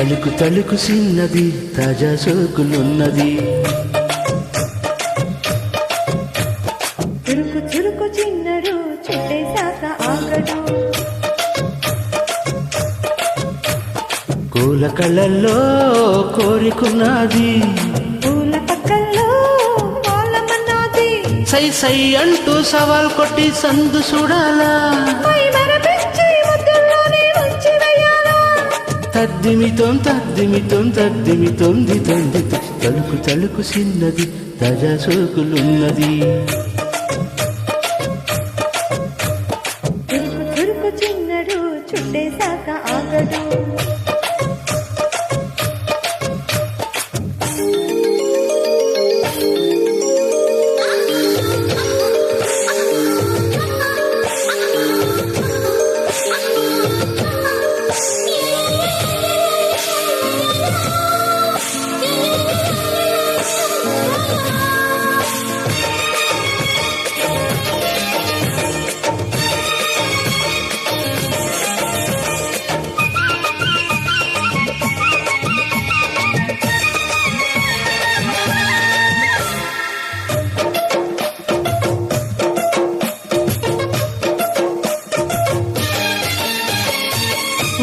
తలుకు తలుకు చిన్నది తాజా సోకులున్నది. చురుకు చురుకు చిన్నడు చుట్టేశాక ఆగడు. పూల కళ్ళల్లో కోరికున్నది, పూల పక్కల్లో వాళ్ళమన్నది. సై సై అంటూ సవాల్ కొట్టి సందు చూడాలా, మై మరపించి ముద్దుల్లోనే ఉంచి వేయాలా. తద్దిమితోం తద్దిమితోం తద్దిమితోం దితొందితో తలుకు తలుకు చిన్నది తాజా సోకులున్నది. చురుకు చురుకు చిన్నడు చుట్టేశాక ఆగడు.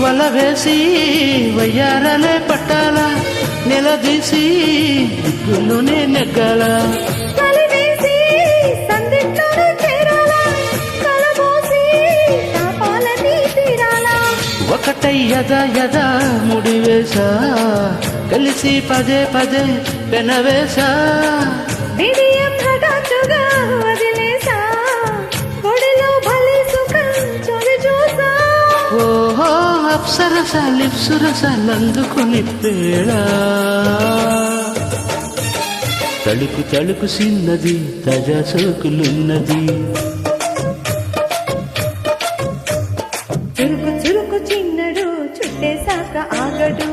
వల వేసి వయ్యారలే పట్టాలా, నిలదీసి దిక్కులోనే నెగ్గాల. కలివేసి సందిట్లోనే చేరాలా, కలబోసి తాపాలని తీరాలా. ఒకటయ్యదా యదా ముడివేశా, కలిసి పదే పదే పెనవేశా. బిడియం హఠాత్తుగా వదిలేసా, ఒడిలో భలే సుఖం చొరి చూసా. ఓహో అప్సరస లిప్సురసలందుకుని పేళ, తలుకు తలుకు చిన్నది తాజా సోకులున్నది. చురుకు చురుకు చిన్నడు చుట్టేశాక ఆగడు.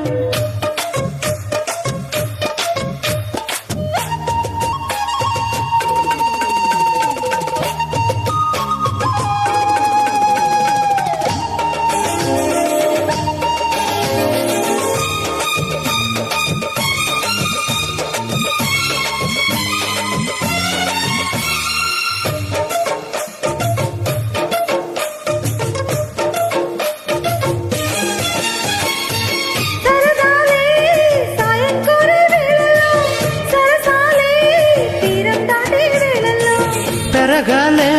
పెరగాలే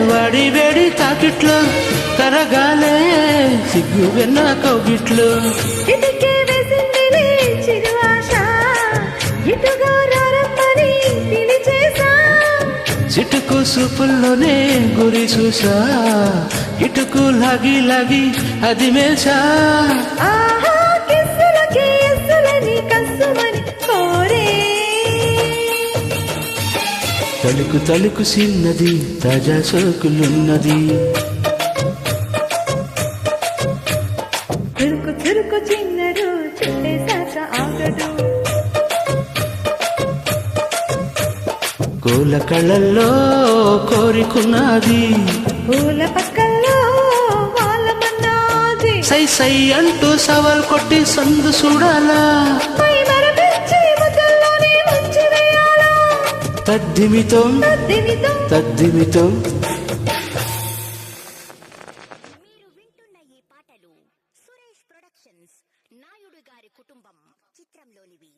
వాడి వేడి తాకిట్లో, కరగాలే సిగ్గు వెన్న కౌగిట్లో. ఇటుకే వేసిందిలే చిరు ఆశ, ఇటుగా రమ్మని పిలిచేసా. చిటుకు సూపుల్లోనే గురి చూసా, ఇటుకు లాగి లాగి అది మేసా. ఆహా కిస్సులకి ఎస్సులని కస్సుమని కోరే. తలుకు తలుకు చిన్నది తాజా సోకులున్నది. చురుకు చురుకు చిన్నడు చుట్టేశాక ఆగడు. కోల కళ్ళల్లో కోరికున్నది, పూల పక్కల్లో వాళ్ళమన్నది. సై సై అంటూ సవాల్ కొట్టి సందు చూడాలా, మై మరపించి ముద్దుల్లోనే ఉంచి వేయాలా. తద్దిమితోం తద్దిమితో తద్దిమితోం. మీరు వింటున్న ఈ పాటలు సురేష్ ప్రొడక్షన్స్ నాయుడు గారి కుటుంబం చిత్రంలోనివి.